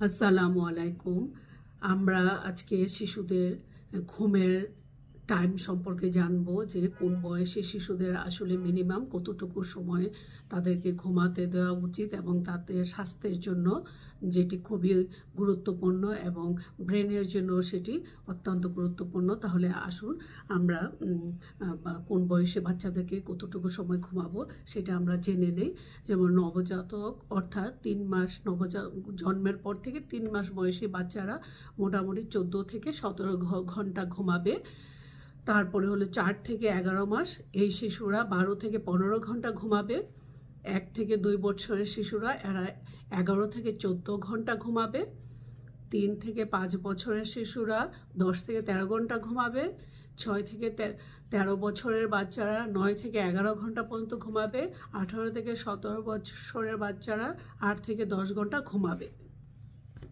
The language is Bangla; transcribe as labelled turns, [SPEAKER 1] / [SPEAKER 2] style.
[SPEAKER 1] আসসালামু আলাইকুম। আমরা আজকে শিশুদের ঘুমের টাইম সম্পর্কে জানবো যে কোন বয়সে শিশুদের আসলে মিনিমাম কতটুকু সময় তাদেরকে ঘুমাতে দেওয়া উচিত এবং তাদের স্বাস্থ্যের জন্য যেটি খুবই গুরুত্বপূর্ণ এবং ব্রেনের জন্য সেটি অত্যন্ত গুরুত্বপূর্ণ। তাহলে আসুন আমরা কোন বয়সে বাচ্চাদেরকে কতটুকু সময় ঘুমাবো সেটা আমরা জেনে নেই। যেমন নবজাতক অর্থাৎ 3 মাস জন্মের পর থেকে 3 মাস বয়সী বাচ্চারা মোটামুটি 14 থেকে 17 ঘন্টা ঘুমাবে। তারপরে হলো 4 থেকে 11 মাস এই শিশুরা 12 থেকে 15 ঘন্টা ঘুমাবে। 1 থেকে 2 বছরের শিশুরা এরা 11 থেকে 14 ঘন্টা ঘুমাবে। 3 থেকে 5 বছরের শিশুরা 10 থেকে 13 ঘন্টা ঘুমাবে। 6 থেকে 13 বছরের বাচ্চারা 9 থেকে 11 ঘন্টা পর্যন্ত ঘুমাবে। 18 থেকে 17 বছরের বাচ্চারা 8 থেকে 10 ঘন্টা ঘুমাবে।